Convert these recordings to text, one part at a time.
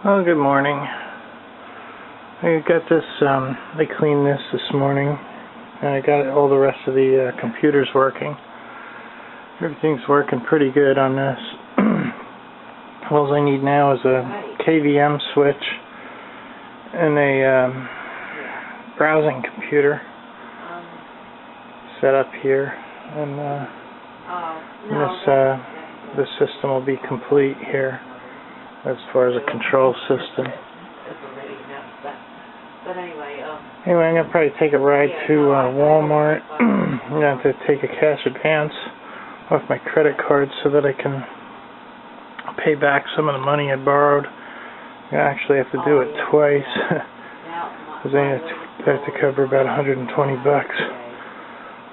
Oh, good morning. I got this, I cleaned this morning, and I got all the rest of the computers working. Everything's working pretty good on this. All I need now is a KVM switch and a browsing computer set up here, and this system will be complete here as far as a control system. Anyway, I'm going to probably take a ride to Walmart. I'm going to have to take a cash advance off my credit card so that I can pay back some of the money I borrowed. I actually have to do it twice because I have to cover about $120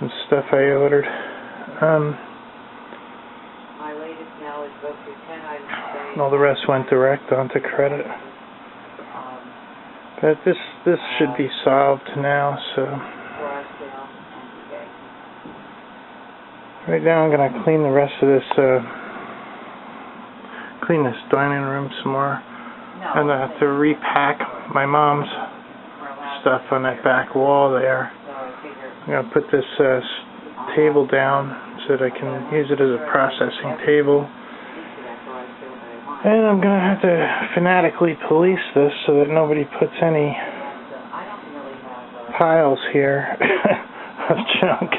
and stuff I ordered. All the rest went direct onto credit. But this should be solved now, so right now I'm going to clean the rest of this, clean this dining room some more. And I have to repack my mom's stuff on that back wall there. I'm going to put this table down so that I can use it as a processing table. And I'm going to have to fanatically police this so that nobody puts any piles here of junk.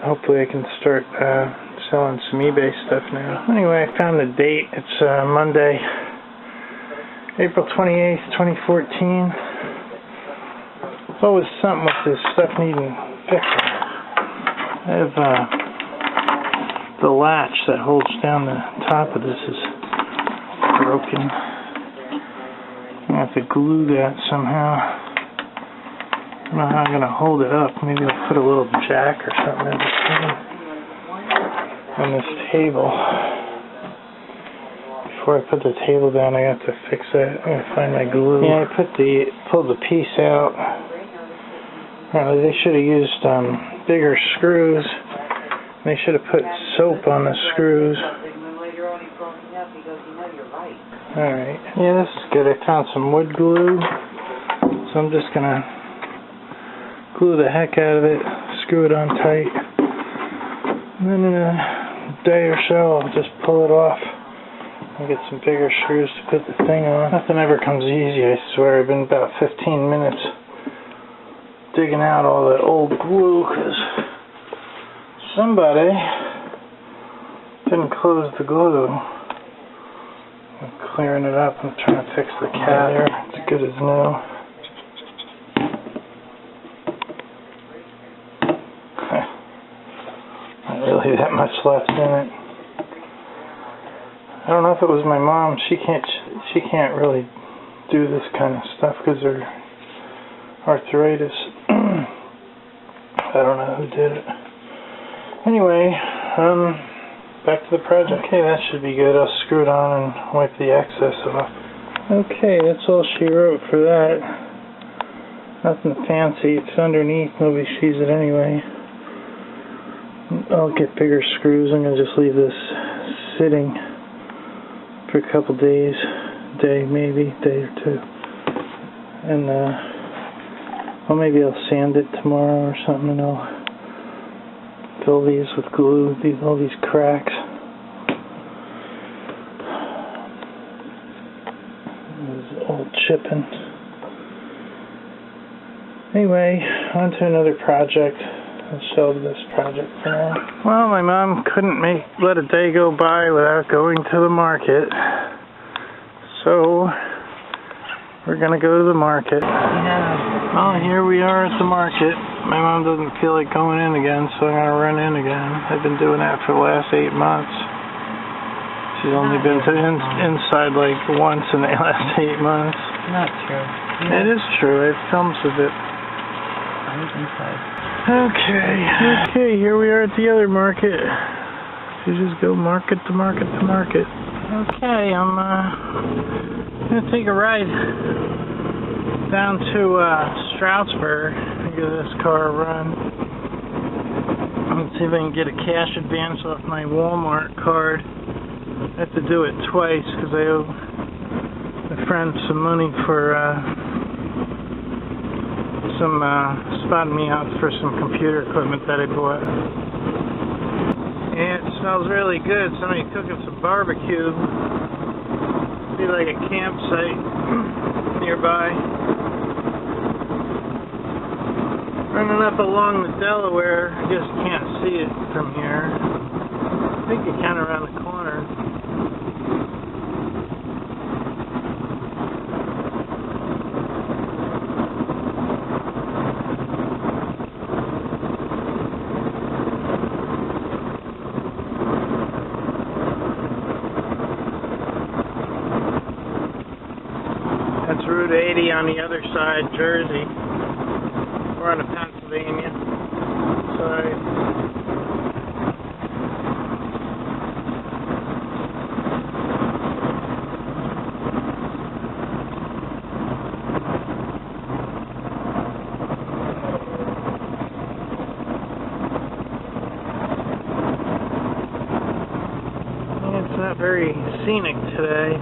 Hopefully I can start selling some eBay stuff now. Anyway, I found the date. It's Monday, April 28th, 2014. There's always something with this stuff needing fixing. I have the latch that holds down the top of this is broken. I'm going to have to glue that somehow. I don't know how I'm going to hold it up. Maybe I'll put a little jack or something on this table. Before I put the table down, I have to fix that. I'm going to find my glue. Yeah, I pulled the piece out. Apparently they should have used bigger screws. They should have put soap on the screws. Alright. Yeah, this is good. I found some wood glue. So I'm just going to glue the heck out of it, screw it on tight. And then in a day or so, I'll just pull it off and get some bigger screws to put the thing on. Nothing ever comes easy, I swear. I've been about 15 minutes digging out all that old glue because somebody didn't close the glue. I'm clearing it up. I'm trying to fix the cat there. It's good as new. Not really that much left in it. I don't know if it was my mom. She can't really do this kind of stuff because of her arthritis. I don't know who did it. Anyway, back to the project. Okay, that should be good. I'll screw it on and wipe the excess off. Okay, that's all she wrote for that. Nothing fancy. It's underneath. Nobody sees it anyway. I'll get bigger screws. I'm going to just leave this sitting for a couple days. Day or two. And, well, maybe I'll sand it tomorrow or something, and I'll fill these with glue, all these cracks. This old chipping. Anyway, on to another project. I'll shelve this project for now. Well, my mom couldn't let a day go by without going to the market. So, we're going to go to the market. Yeah. Well, here we are at the market. My mom doesn't feel like going in again, so I'm going to run in again. I've been doing that for the last 8 months. She's only been to inside like once in the last 8 months. Not true. Yeah. It is true. I have films of it. I was inside. Okay, here we are at the other market. You just go market to market to market. Okay, I'm going to take a ride down to Stroudsburg and give this car a run. Let's see if I can get a cash advance off my Walmart card. I have to do it twice because I owe a friend some money for spotting me out for some computer equipment that I bought. And it smells really good. Somebody cooking some barbecue. Be like a campsite nearby. Running up along the Delaware. I just can't see it from here. I think you're kind of around the corner. That's Route 80 on the other side, Jersey. We're on the Pennsylvania side. It's not very scenic today.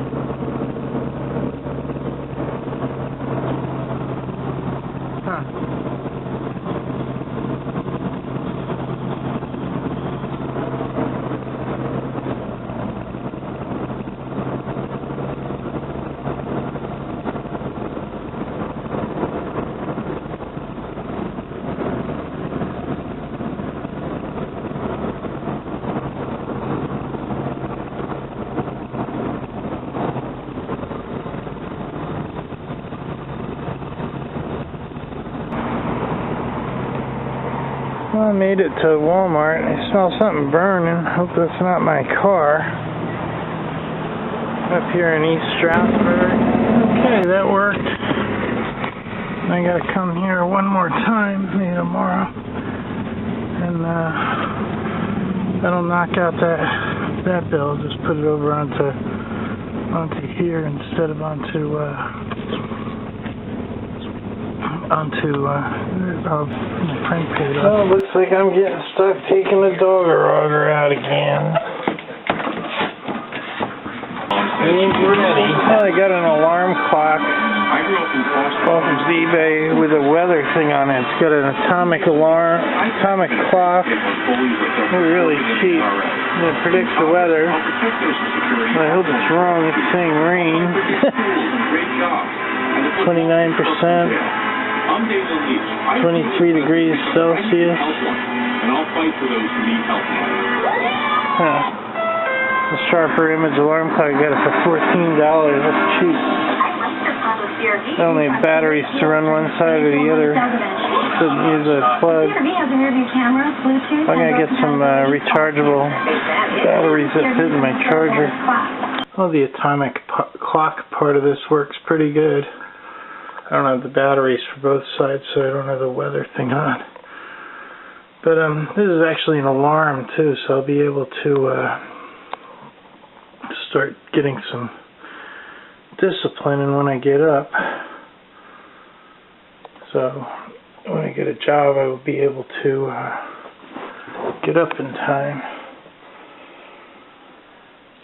Well, I made it to Walmart. I smell something burning. Hope that's not my car. Up here in East Stroudsburg. Okay, that worked. I gotta come here one more time, maybe tomorrow. And that'll knock out that bill. Just put it over onto here instead of onto my print page. Oh, looks like I'm getting stuck taking the dogger out again. Ain't ready. Well, I got an alarm clock off of eBay with a weather thing on it. It's got an atomic clock. It's really cheap. It predicts the weather. I hope it's wrong. It's saying rain. 29%. 23 degrees Celsius. Huh. The sharper image alarm clock, I got it for $14. That's cheap. Only batteries to run one side or the other. Doesn't use a plug. I'm gonna get some rechargeable batteries that fit in my charger. Well, the atomic clock part of this works pretty good. I don't have the batteries for both sides, so I don't have the weather thing on. But this is actually an alarm too, so I'll be able to start getting some discipline in when I get up. So when I get a job, I will be able to get up in time.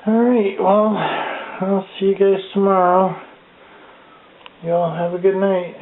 Alright, well, I'll see you guys tomorrow. Y'all have a good night.